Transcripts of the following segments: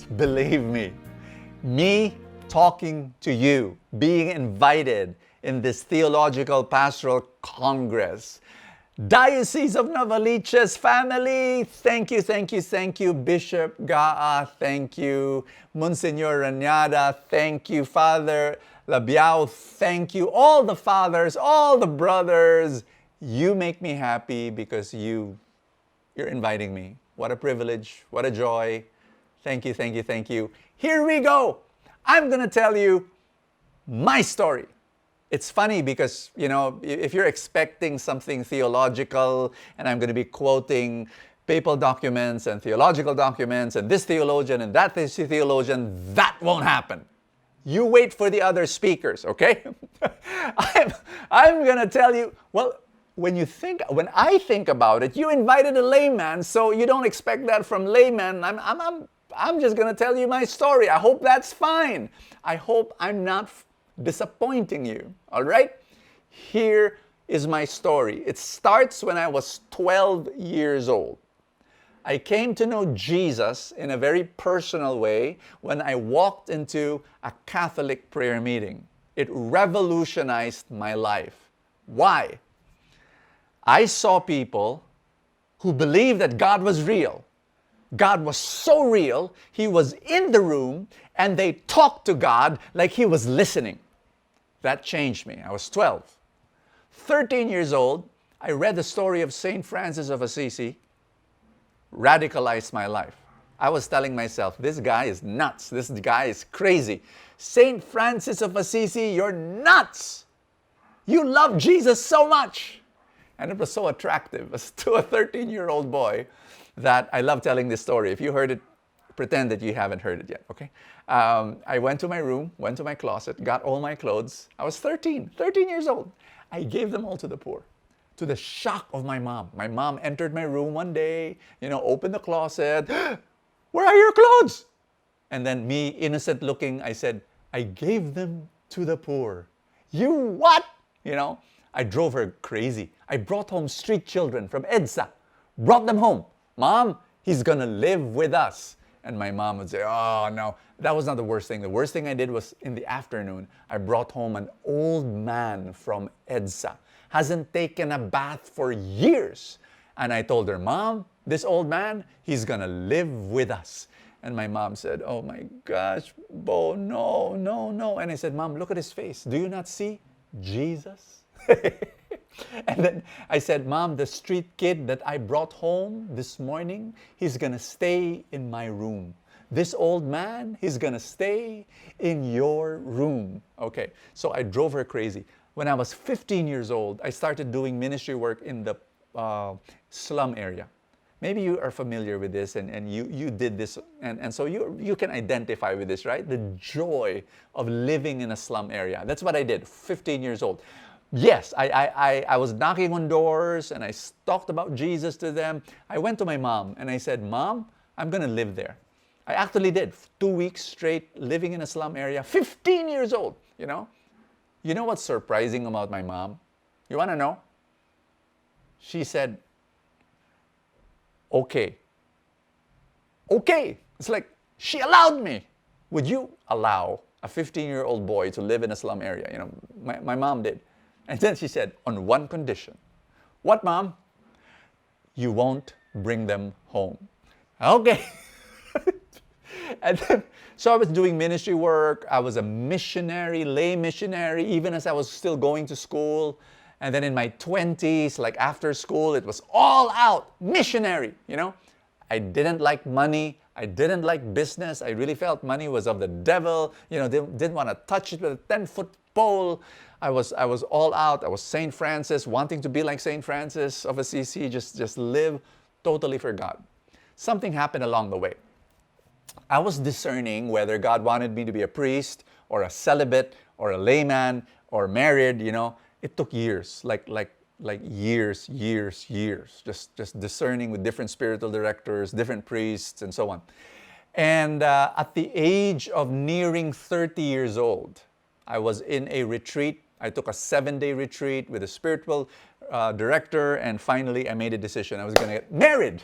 Yes, believe me talking to you, being invited in this Theological-Pastoral Congress. Diocese of Novaliches family, thank you. Bishop Gaa, thank you. Monsignor Ranyada, thank you. Father Labiao, thank you. All the fathers, all the brothers, you make me happy because you're inviting me. What a privilege, what a joy. Thank you. Here we go. I'm going to tell you my story. It's funny because, if you're expecting something theological and I'm going to be quoting papal documents and theological documents and this theologian and that theologian, that won't happen. You wait for the other speakers, okay? I'm going to tell you, well, when I think about it, you invited a layman, so you don't expect that from layman. I'm just going to tell you my story. I hope that's fine. I hope I'm not disappointing you, all right? Here is my story. It starts when I was 12 years old. I came to know Jesus in a very personal way when I walked into a Catholic prayer meeting. It revolutionized my life. Why? I saw people who believed that God was real. God was so real, He was in the room and they talked to God like He was listening. That changed me. I was 12. 13 years old, I read the story of St. Francis of Assisi, radicalized my life. I was telling myself, this guy is nuts. This guy is crazy. St. Francis of Assisi, you're nuts. You love Jesus so much. And it was so attractive to a 13-year-old boy that I love telling this story. If you heard it, pretend that you haven't heard it yet, okay? I went to my room, went to my closet, got all my clothes. I was 13 years old. I gave them all to the poor, to the shock of my mom. My mom entered my room one day, opened the closet. Where are your clothes? And then me, innocent looking, I said, I gave them to the poor. You what? I drove her crazy. I brought home street children from EDSA, brought them home. Mom, he's gonna live with us. And my mom would say, oh no, that was not the worst thing. The worst thing I did was in the afternoon, I brought home an old man from EDSA. Hasn't taken a bath for years. And I told her, Mom, this old man, he's gonna live with us. And my mom said, oh my gosh, Bo, no. And I said, Mom, look at his face. Do you not see Jesus? And then I said, Mom, the street kid that I brought home this morning, he's gonna stay in my room. This old man, he's gonna stay in your room. Okay, so I drove her crazy. When I was 15 years old, I started doing ministry work in the slum area. Maybe you are familiar with this and you did this, and so you can identify with this, right? The joy of living in a slum area. That's what I did, 15 years old. Yes, I was knocking on doors and I talked about Jesus to them. I went to my mom and I said, Mom, I'm going to live there. I actually did 2 weeks straight living in a slum area, 15 years old, You know what's surprising about my mom? You want to know? She said, okay. It's like, she allowed me. Would you allow a 15-year-old boy to live in a slum area? My mom did. And then she said, on one condition. What, Mom? You won't bring them home. Okay. And then, so I was doing ministry work. I was a missionary, lay missionary, even as I was still going to school. And then in my 20s, like after school, it was all out missionary, I didn't like money. I didn't like business. I really felt money was of the devil. Didn't want to touch it with a 10-foot pole. I was all out. I was St. Francis, wanting to be like St. Francis of Assisi, just live totally for God. Something happened along the way. I was discerning whether God wanted me to be a priest or a celibate or a layman or married, It took years, like years, just discerning with different spiritual directors, different priests, and so on. And at the age of nearing 30 years old, I was in a retreat. I took a 7-day retreat with a spiritual director, and finally I made a decision. I was going to get married.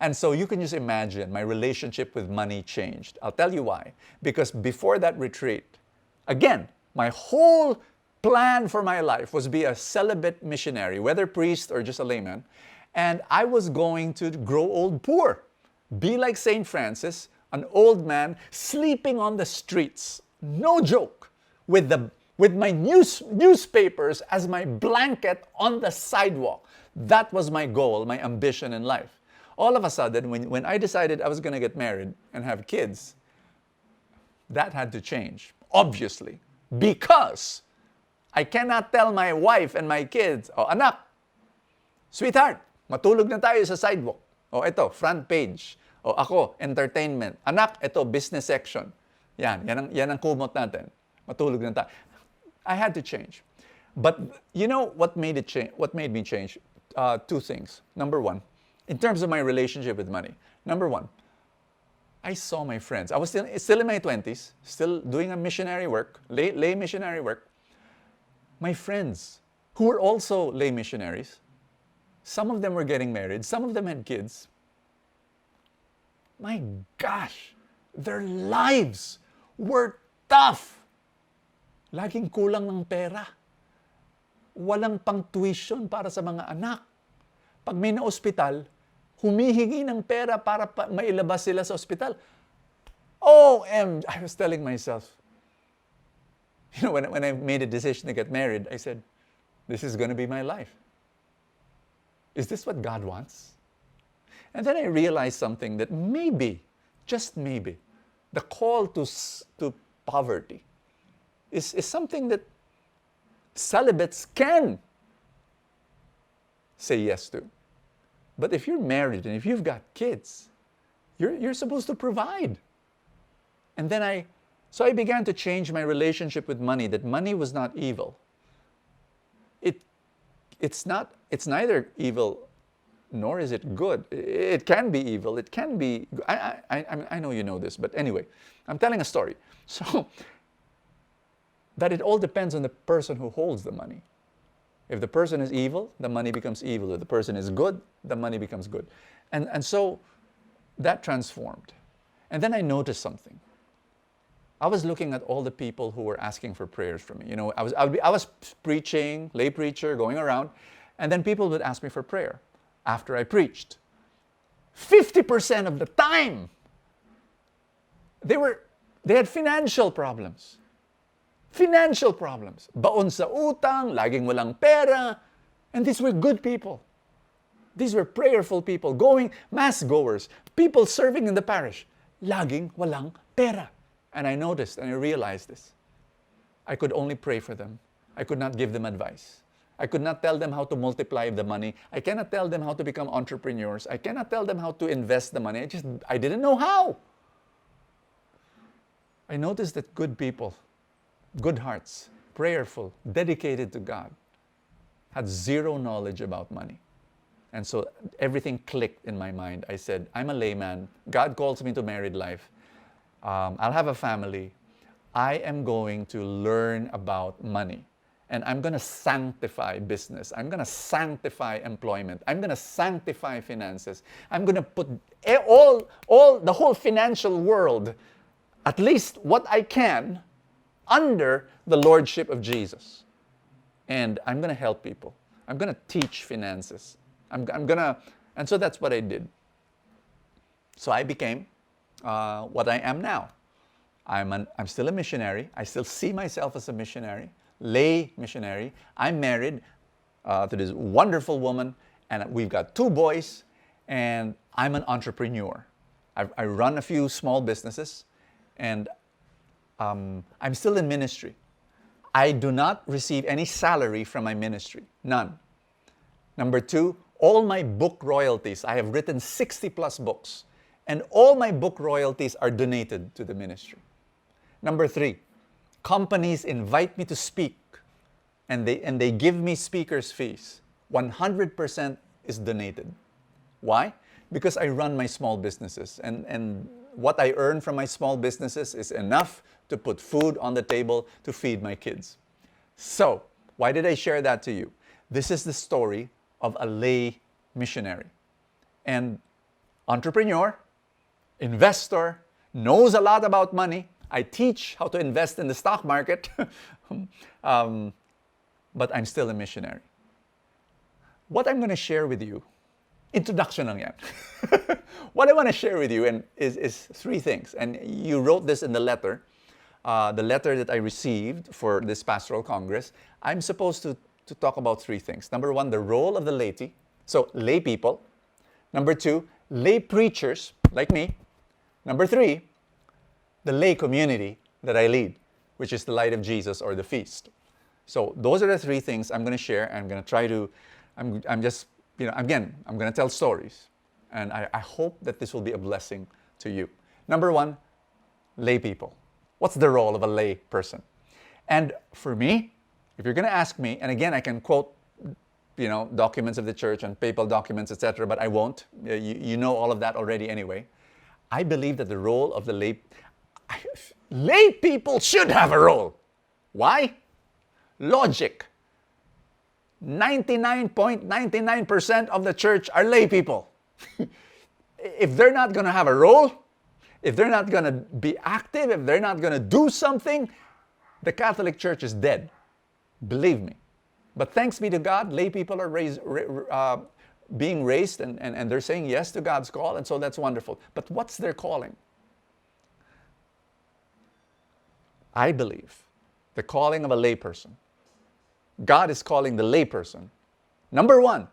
And so you can just imagine my relationship with money changed. I'll tell you why. Because before that retreat, again, my whole plan for my life was to be a celibate missionary, whether priest or just a layman. And I was going to grow old poor, be like St. Francis, an old man sleeping on the streets. No joke. With my newspapers as my blanket on the sidewalk. That was my goal, my ambition in life. All of a sudden, when I decided I was going to get married and have kids, that had to change, obviously. Because I cannot tell my wife and my kids, oh anak, sweetheart, matulog na tayo sa sidewalk. O ito, front page. O ako, entertainment. Anak, ito, business section. Yan ang kumot natin. Matulog na tayo. I had to change. But you know what made it change? What made me change? Two things. Number one, in terms of my relationship with money. Number one, I saw my friends. I was still in my 20s, still doing a missionary work, lay missionary work. My friends, who were also lay missionaries, some of them were getting married, some of them had kids. My gosh, their lives were tough. Laging kulang ng pera. Walang pang tuition para sa mga anak. Pag may na-ospital, humihingi ng pera para mailabas sila sa ospital. I was telling myself, when I made a decision to get married, I said, this is going to be my life. Is this what God wants? And then I realized something, that maybe, just maybe, the call to poverty is something that celibates can say yes to. But if you're married and if you've got kids, you're supposed to provide. And then I began to change my relationship with money, that money was not evil. It's neither evil nor is it good. It can be evil. It can be, I know you know this, but anyway, I'm telling a story. So, that it all depends on the person who holds the money. If the person is evil, the money becomes evil. If the person is good, the money becomes good. And so that transformed. And then I noticed something. I was looking at all the people who were asking for prayers from me. I was preaching, lay preacher, going around, and then people would ask me for prayer after I preached. 50% of the time, they had financial problems. Financial problems. Baon sa utang, laging walang pera. And these were good people. These were prayerful people, mass goers, people serving in the parish. Laging walang pera. And I noticed and I realized this. I could only pray for them. I could not give them advice. I could not tell them how to multiply the money. I cannot tell them how to become entrepreneurs. I cannot tell them how to invest the money. I didn't know how. I noticed that good people, good hearts, prayerful, dedicated to God, had zero knowledge about money. And so everything clicked in my mind. I said, I'm a layman. God calls me to married life. I'll have a family. I am going to learn about money. And I'm going to sanctify business. I'm going to sanctify employment. I'm going to sanctify finances. I'm going to put the whole financial world, at least what I can, under the lordship of Jesus. And I'm going to help people. I'm going to teach finances. And so that's what I did. So I became what I am now. I'm still a missionary. I still see myself as a missionary, lay missionary. I'm married to this wonderful woman, and we've got 2 boys, and I'm an entrepreneur. I run a few small businesses, and I'm still in ministry. I do not receive any salary from my ministry, none. Number 2, all my book royalties, I have written 60 plus books, and all my book royalties are donated to the ministry. Number 3, companies invite me to speak, and they give me speaker's fees. 100% is donated. Why? Because I run my small businesses, and what I earn from my small businesses is enough to put food on the table to feed my kids. So, why did I share that to you? This is the story of a lay missionary. And entrepreneur, investor, knows a lot about money. I teach how to invest in the stock market, but I'm still a missionary. What I'm going to share with you, introduction lang yan. What I want to share with you is three things. And you wrote this in the letter that I received for this pastoral congress. I'm supposed to talk about three things. Number one, the role of the laity, so lay people. Number two, lay preachers like me. Number three, the lay community that I lead, which is the Light of Jesus or the feast. So those are the three things I'm going to share. I'm going to try to, I'm just, again, I'm going to tell stories. And I hope that this will be a blessing to you. Number one, lay people. What's the role of a lay person? And for me, if you're going to ask me, and again, I can quote, documents of the church and papal documents, etc., but I won't. You know all of that already anyway. I believe that the role of the lay people should have a role. Why? Logic. 99.99% of the church are lay people. If they're not going to have a role, if they're not going to be active, if they're not going to do something, the Catholic Church is dead. Believe me. But thanks be to God, lay people are being raised and they're saying yes to God's call, and so that's wonderful. But what's their calling? I believe the calling of a layperson. God is calling the layperson, number one,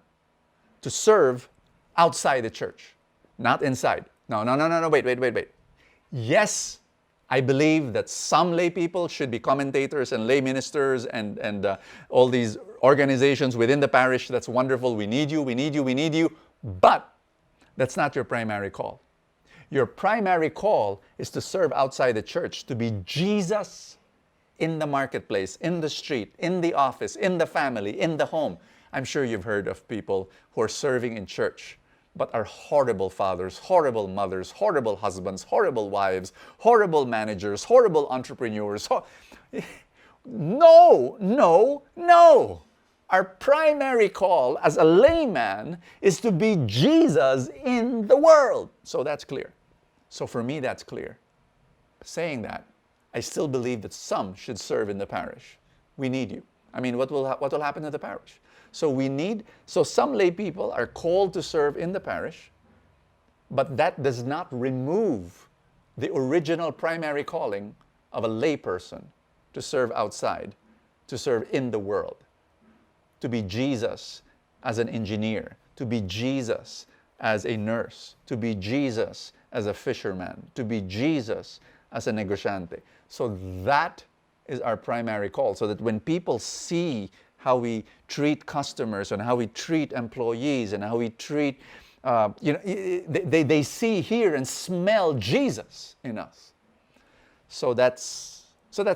to serve outside the church, not inside. No, wait. Yes, I believe that some lay people should be commentators and lay ministers and all these organizations within the parish. That's wonderful. We need you. But that's not your primary call. Your primary call is to serve outside the church, to be Jesus in the marketplace, in the street, in the office, in the family, in the home. I'm sure you've heard of people who are serving in church, but are horrible fathers, horrible mothers, horrible husbands, horrible wives, horrible managers, horrible entrepreneurs. No. Our primary call as a layman is to be Jesus in the world. So that's clear. So for me, that's clear. Saying that, I still believe that some should serve in the parish. We need you. I mean, what will happen to the parish? So some lay people are called to serve in the parish, but that does not remove the original primary calling of a lay person to serve outside, to serve in the world, to be Jesus as an engineer, to be Jesus as a nurse, to be Jesus as a fisherman, to be Jesus as a negociante. So that is our primary call, so that when people see how we treat customers and how we treat employees and how we treat, they see, hear, and smell Jesus in us. So that's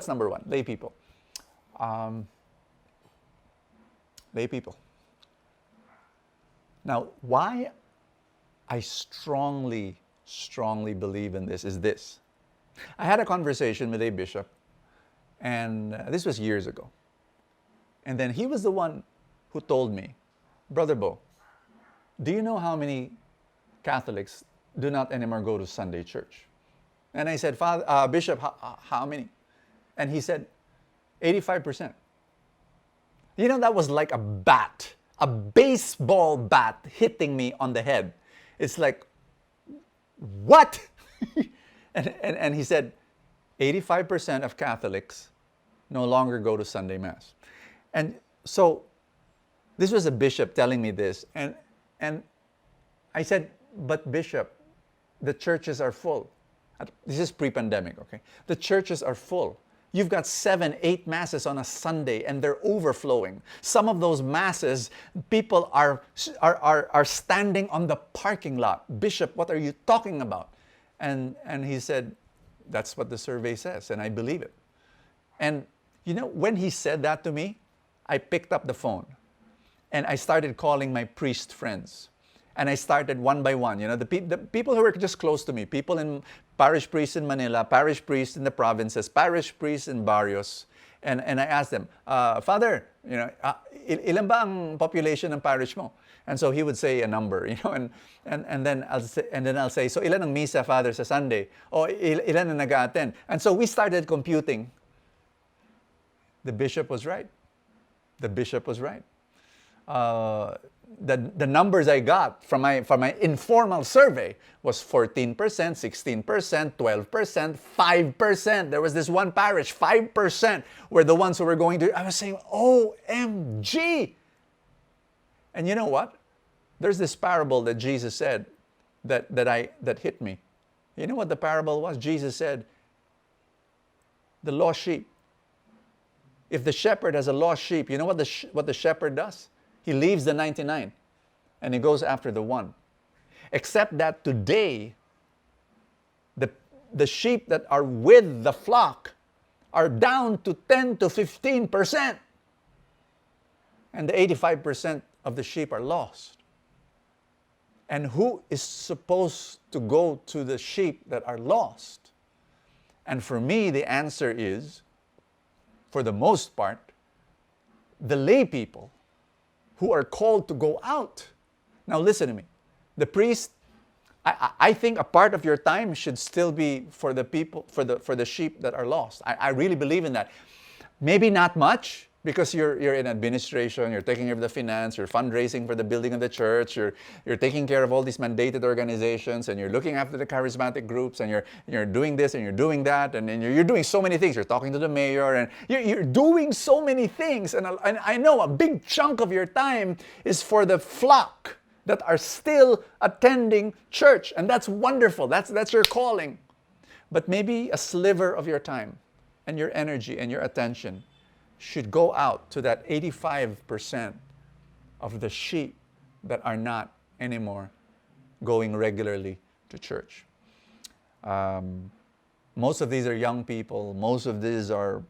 number one, lay people. Lay people. Now, why I strongly believe in this is this. I had a conversation with a bishop, and this was years ago. And then he was the one who told me, Brother Bo, do you know how many Catholics do not anymore go to Sunday church? And I said, Bishop, how many? And he said, 85%. That was like a baseball bat hitting me on the head. It's like, what? and he said, 85% of Catholics no longer go to Sunday Mass. And so this was a bishop telling me this. And I said, but Bishop, the churches are full. This is pre-pandemic, okay? The churches are full. You've got 7, 8 masses on a Sunday and they're overflowing. Some of those masses, people are standing on the parking lot. Bishop, what are you talking about? And he said, that's what the survey says, and I believe it. And when he said that to me, I picked up the phone and I started calling my priest friends. And I started one by one, the people who were just close to me, people in parish priests in Manila, parish priests in the provinces, parish priests in barrios. And I asked them, Father, ilan ba ang population ng parish mo? And so he would say a number, and then I'll say, so ilan ang misa, Father, sa Sunday? O ilan ang nag-attend? And so we started computing. The bishop was right. The bishop was right. The numbers I got from my informal survey was 14%, 16%, 12%, 5%. There was this one parish, 5% were the ones who were going to. I was saying, OMG! And you know what? There's this parable that Jesus said that hit me. You know what the parable was? Jesus said, the lost sheep. If the shepherd has a lost sheep, you know what the shepherd does? He leaves the 99 and he goes after the one. Except that today, the sheep that are with the flock are down to 10 to 15%. And the 85% of the sheep are lost. And who is supposed to go to the sheep that are lost? And for me, the answer is, for the most part, the lay people who are called to go out. Now listen to me. The priest, I think a part of your time should still be for the people, for the sheep that are lost. I really believe in that. Maybe not much, because you're in administration, you're taking care of the finance, you're fundraising for the building of the church, you're taking care of all these mandated organizations, and you're looking after the charismatic groups, and you're doing this and you're doing that, and you're doing so many things. You're talking to the mayor, and you're doing so many things. And I know a big chunk of your time is for the flock that are still attending church, and that's wonderful. That's your calling. But maybe a sliver of your time and your energy and your attention should go out to that 85% of the sheep that are not anymore going regularly to church. Most of these are young people. Most of these are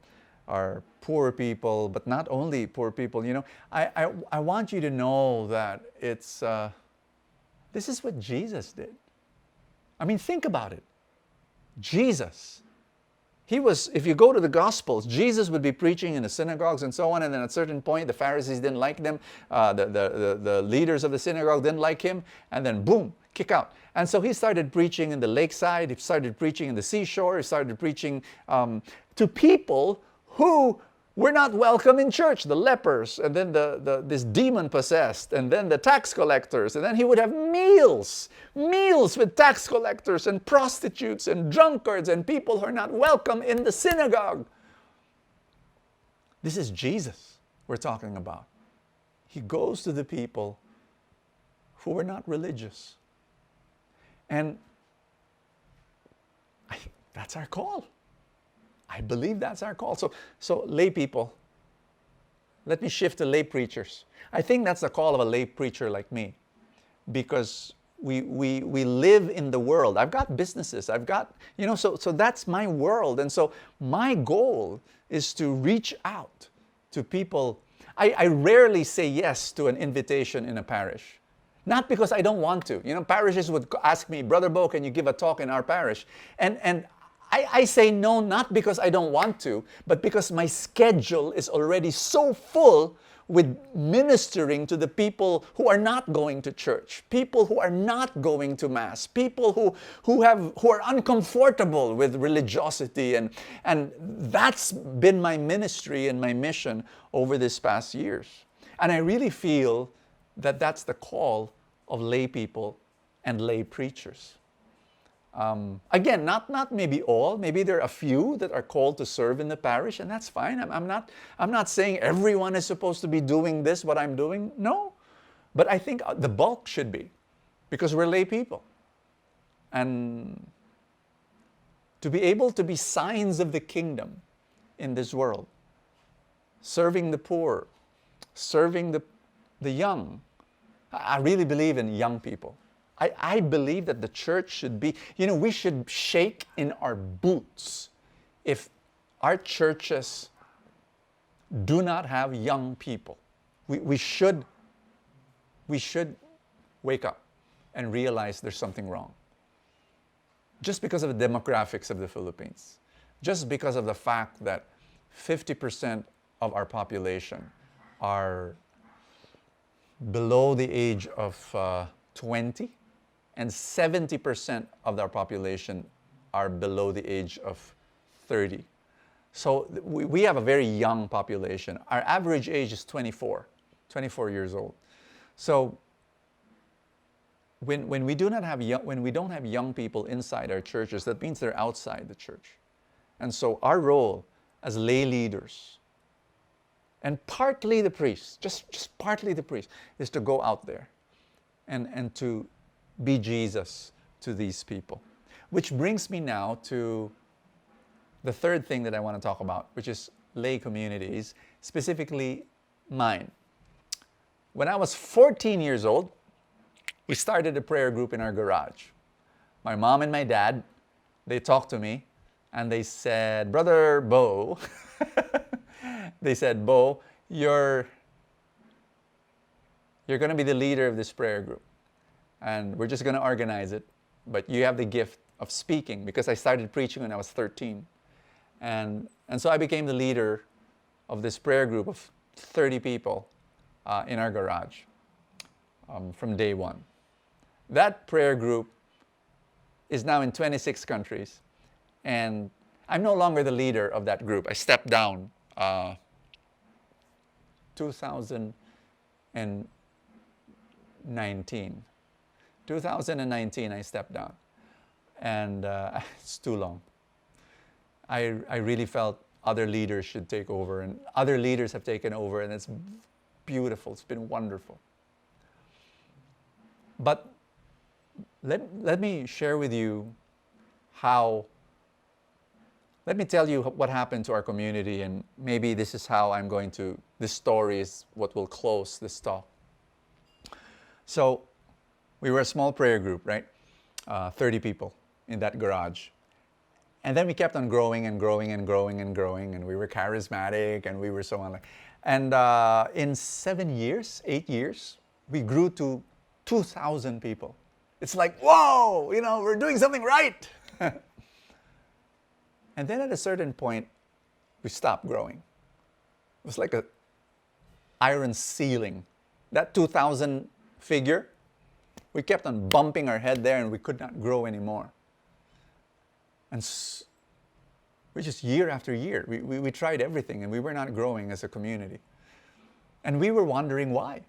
poor people, but not only poor people. I want you to know that it's this is what Jesus did. I mean, think about it. Jesus. He was, if you go to the Gospels, Jesus would be preaching in the synagogues and so on, and then at a certain point, the Pharisees didn't like them, the leaders of the synagogue didn't like him, and then boom, kick out. And so he started preaching in the lakeside, he started preaching in the seashore, he started preaching to people who were not welcome in church, the lepers, and then this demon-possessed, and then the tax collectors, and then he would have meals with tax collectors and prostitutes and drunkards and people who are not welcome in the synagogue. This is Jesus we're talking about. He goes to the people who were not religious. And that's our call. I believe that's our call. So lay people, let me shift to lay preachers. I think that's the call of a lay preacher like me, because we live in the world. I've got businesses. I've got, so that's my world. And so my goal is to reach out to people. I rarely say yes to an invitation in a parish. Not because I don't want to. Parishes would ask me, Brother Bo, can you give a talk in our parish? And I say no, not because I don't want to, but because my schedule is already so full with ministering to the people who are not going to church, people who are not going to Mass, people who are uncomfortable with religiosity. And that's been my ministry and my mission over these past years. And I really feel that that's the call of lay people and lay preachers. Again, not maybe all. Maybe there are a few that are called to serve in the parish, and that's fine. I'm not saying everyone is supposed to be doing this, what I'm doing. No. But I think the bulk should be, because we're lay people. And to be able to be signs of the kingdom in this world, serving the poor, serving the young. I really believe in young people. I believe that the church should be, we should shake in our boots if our churches do not have young people. We should wake up and realize there's something wrong. Just because of the demographics of the Philippines, just because of the fact that 50% of our population are below the age of 20, and 70% of our population are below the age of 30. So we have a very young population. Our average age is 24 years old. So when we don't have young people inside our churches, that means they're outside the church. And so our role as lay leaders, and partly the priests, just partly the priests, is to go out there and to be Jesus to these people. Which brings me now to the third thing that I want to talk about, which is lay communities, specifically mine. When I was 14 years old, we started a prayer group in our garage. My mom and my dad, they talked to me and they said, Brother Bo, they said, Bo, you're going to be the leader of this prayer group. And we're just going to organize it. But you have the gift of speaking, because I started preaching when I was 13. And so I became the leader of this prayer group of 30 people in our garage from day one. That prayer group is now in 26 countries. And I'm no longer the leader of that group. I stepped down 2019. 2019, I stepped down. And it's too long. I really felt other leaders should take over, and other leaders have taken over, and it's beautiful. It's been wonderful. But let me share with you let me tell you what happened to our community, and maybe this is how this story is what will close this talk. So we were a small prayer group, right? 30 people in that garage. And then we kept on growing and growing and growing and growing, and we were charismatic, and we were so on. And in 8 years, we grew to 2,000 people. It's like, whoa, we're doing something right. And then at a certain point, we stopped growing. It was like an iron ceiling. That 2,000 figure, we kept on bumping our head there, and we could not grow anymore. And we just year after year, we tried everything, and we were not growing as a community. And we were wondering why.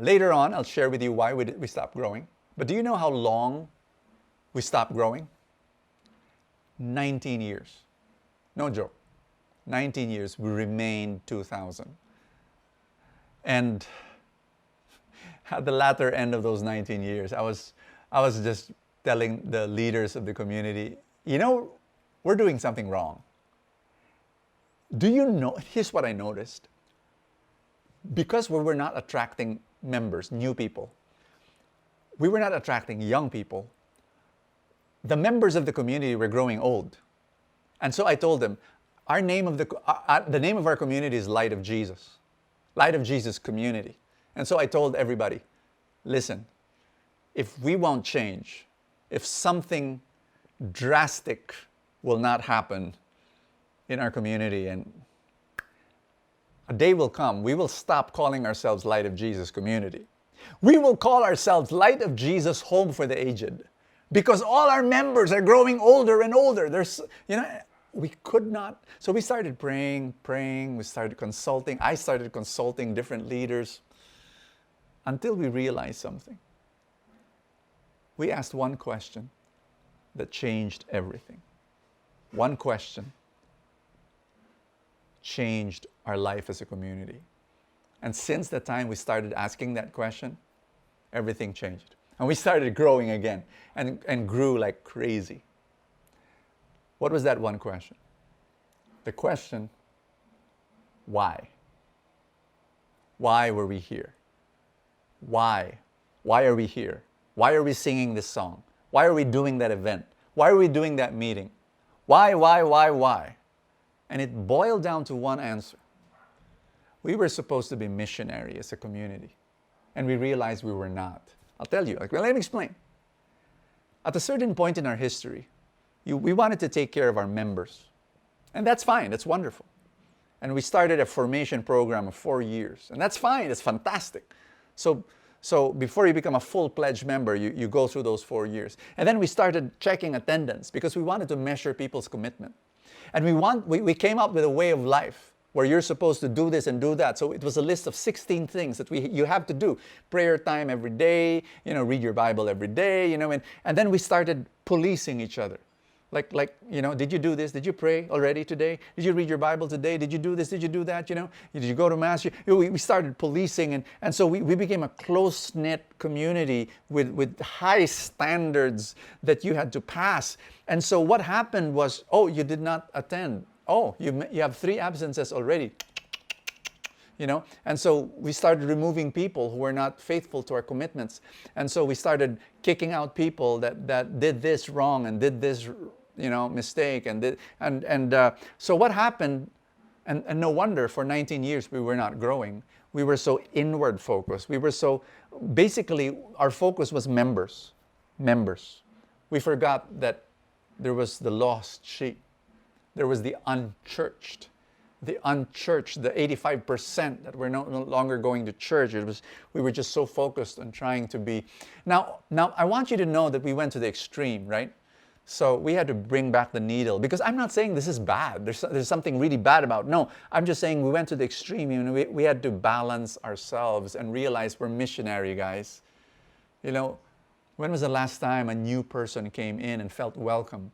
Later on, I'll share with you why we stopped growing. But do you know how long we stopped growing? 19 years. No joke. 19 years, we remained 2,000. And at the latter end of those 19 years, I was just telling the leaders of the community, we're doing something wrong. Do you know, here's what I noticed. Because we were not attracting members, new people, we were not attracting young people, the members of the community were growing old. And so I told them, the name of our community is Light of Jesus. Light of Jesus Community. And so I told everybody, listen, if we won't change, if something drastic will not happen in our community, and a day will come, we will stop calling ourselves Light of Jesus Community. We will call ourselves Light of Jesus Home for the Aged, because all our members are growing older and older. We could not. So we started praying. We started consulting. I started consulting different leaders until we realized something. We asked one question that changed everything. One question changed our life as a community. And since the time we started asking that question, everything changed. And we started growing again and grew like crazy. What was that one question? The question, why? Why were we here? Why? Why are we here? Why are we singing this song? Why are we doing that event? Why are we doing that meeting? Why? And it boiled down to one answer. We were supposed to be missionary as a community, and we realized we were not. I'll tell you. Let me explain. At a certain point in our history, we wanted to take care of our members. And that's fine. That's wonderful. And we started a formation program of 4 years. And that's fine, it's fantastic. So before you become a full-fledged member, you go through those 4 years. And then we started checking attendance because we wanted to measure people's commitment. And we came up with a way of life where you're supposed to do this and do that. So it was a list of 16 things that you have to do. Prayer time every day, read your Bible every day, and then we started policing each other. Like, did you do this? Did you pray already today? Did you read your Bible today? Did you do this? Did you do that? Did you go to Mass? We started policing, and so we became a close-knit community with high standards that you had to pass. And so what happened was, oh, you did not attend. Oh, you have 3 absences already. And so we started removing people who were not faithful to our commitments. And so we started kicking out people that did this wrong and did this mistake so what happened, and no wonder for 19 years we were not growing. We were so inward focused. Basically our focus was members. We forgot that there was the lost sheep. There was the unchurched. The 85% that were no longer going to church. We were just so focused on trying to be. Now I want you to know that we went to the extreme, right? So we had to bring back the needle, because I'm not saying this is bad. There's something really bad about it. No, I'm just saying we went to the extreme. We had to balance ourselves and realize we're missionary guys. When was the last time a new person came in and felt welcome?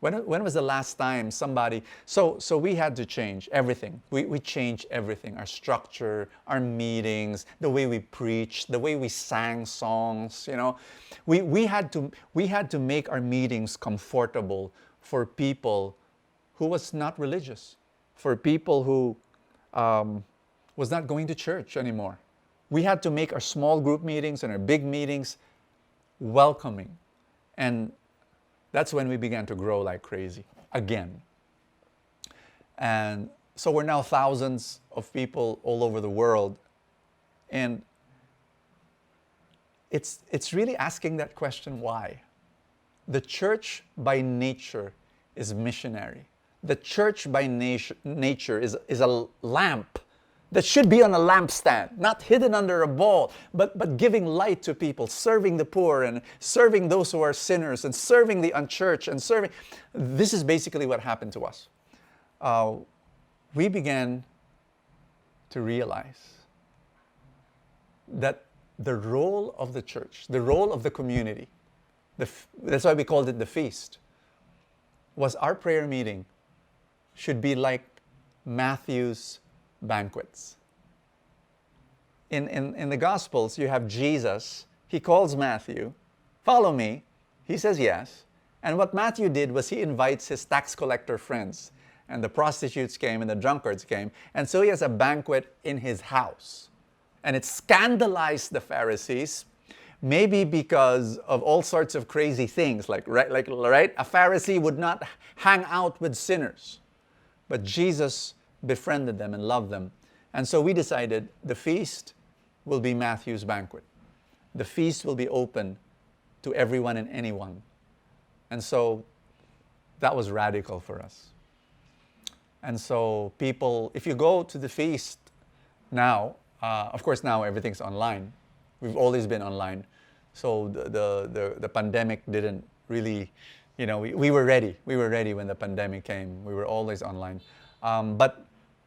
When was the last time somebody... So we had to change everything. We changed everything. Our structure, our meetings, the way we preached, the way we sang songs, We had to make our meetings comfortable for people who was not religious, for people who was not going to church anymore. We had to make our small group meetings and our big meetings welcoming. And that's when we began to grow like crazy again. And so we're now thousands of people all over the world. And it's really asking that question, why? The church by nature is missionary. The church by nature is a lamp that should be on a lampstand, not hidden under a bowl, but giving light to people, serving the poor and serving those who are sinners and serving the unchurched and serving. This is basically what happened to us. We began to realize that the role of the church, the role of the community, that's why we called it the feast, was our prayer meeting should be like Matthew's banquets. In the Gospels, you have Jesus. He calls Matthew, follow me. He says yes. And what Matthew did was he invites his tax collector friends. And the prostitutes came and the drunkards came. And so he has a banquet in his house. And it scandalized the Pharisees, maybe because of all sorts of crazy things. Right? A Pharisee would not hang out with sinners. But Jesus befriended them and loved them. And so we decided the feast will be Matthew's banquet. The feast will be open to everyone and anyone. And so that was radical for us. And so people, if you go to the feast now, of course now everything's online. We've always been online. So the pandemic didn't really, we were ready. We were ready when the pandemic came. We were always online. But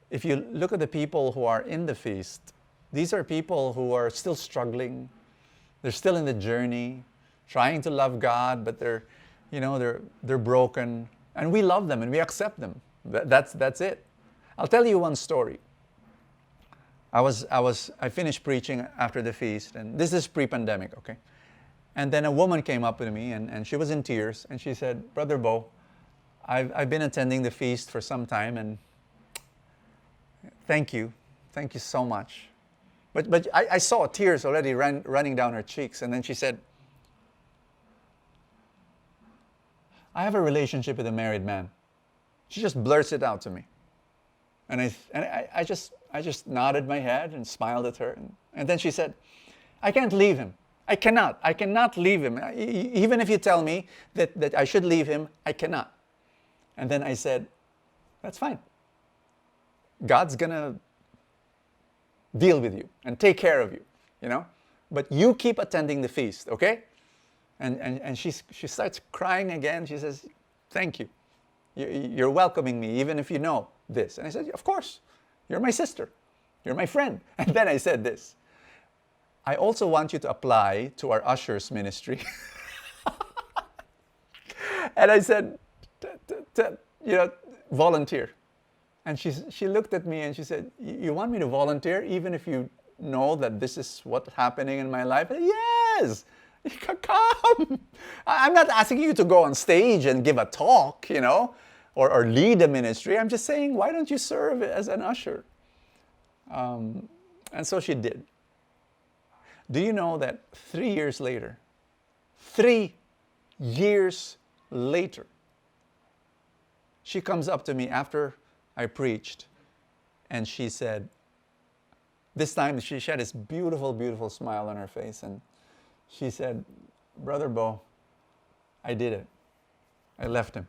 if you look at the people who are in the feast, these are people who are still struggling. They're still in the journey, trying to love God, but they're broken. And we love them and we accept them. That's it. I'll tell you one story. I finished preaching after the feast, and this is pre-pandemic, okay? And then a woman came up to me and she was in tears, and she said, Brother Bo, I've been attending the feast for some time, and thank you so much. But I saw tears already running down her cheeks, and then she said, I have a relationship with a married man. She just blurts it out to me. And I just nodded my head and smiled at her. And then she said, I can't leave him. I cannot leave him. Even if you tell me that I should leave him, I cannot. And then I said, that's fine. God's going to deal with you and take care of you, you know. But you keep attending the feast, okay? And she starts crying again. She says, thank you. You're welcoming me even if you know this. And I said, of course. You're my sister. You're my friend. And then I said this. I also want you to apply to our ushers ministry. And I said, volunteer. And she looked at me and she said, you want me to volunteer even if you know that this is what's happening in my life? I said, yes, come. I'm not asking you to go on stage and give a talk, or lead a ministry. I'm just saying, why don't you serve as an usher? And so she did. Do you know that 3 years later, 3 years later, she comes up to me after I preached and she said, this time she had this beautiful, beautiful smile on her face, and she said, Brother Bo, I did it. I left him.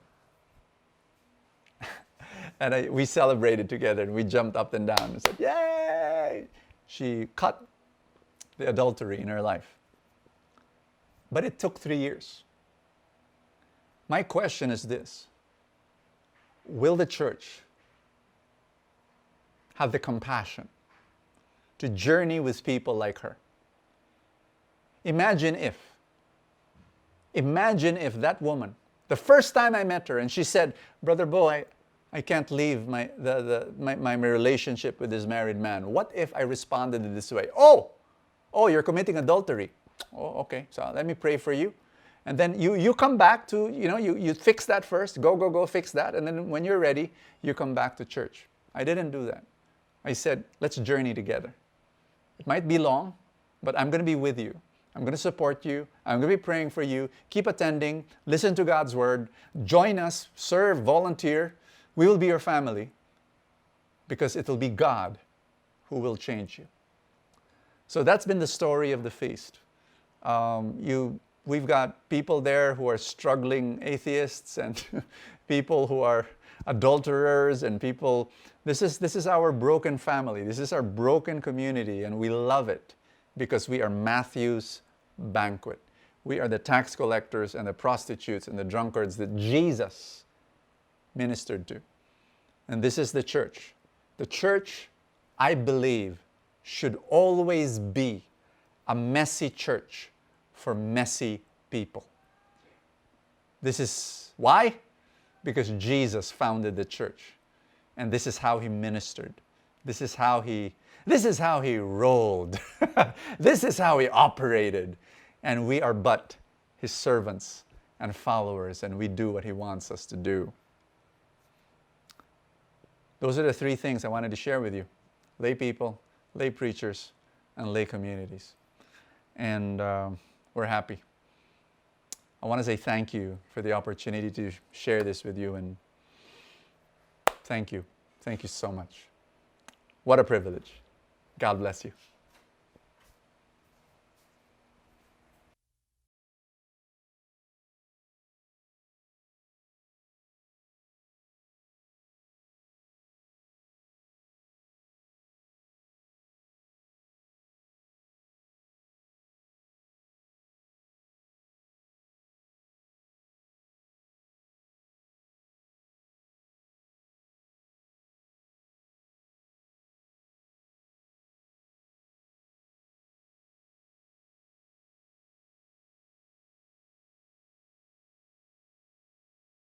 And we celebrated together and we jumped up and down and said, yay! She cut the adultery in her life. But it took 3 years. My question is this: will the church have the compassion to journey with people like her? Imagine if that woman, the first time I met her and she said, Brother Bo, I can't leave my relationship with this married man. What if I responded in this way? Oh, you're committing adultery. Oh, okay, so let me pray for you. And then you come back to, you fix that first. Go fix that. And then when you're ready, you come back to church. I didn't do that. I said, let's journey together. It might be long, but I'm going to be with you. I'm going to support you. I'm going to be praying for you. Keep attending. Listen to God's word. Join us. Serve. Volunteer. We will be your family, because it will be God who will change you. So that's been the story of the feast. We've got people there who are struggling atheists and people who are adulterers and people. This is our broken family. This is our broken community, and we love it because we are Matthew's banquet. We are the tax collectors and the prostitutes and the drunkards that Jesus ministered to. And this is the church. The church, I believe, should always be a messy church for messy people. This is why? Because Jesus founded the church. And this is how he ministered. This is how he rolled. This is how he operated. And we are but his servants and followers, and we do what he wants us to do. Those are the 3 things I wanted to share with you: lay people, lay preachers, and lay communities. And we're happy. I want to say thank you for the opportunity to share this with you, and thank you. Thank you so much. What a privilege. God bless you.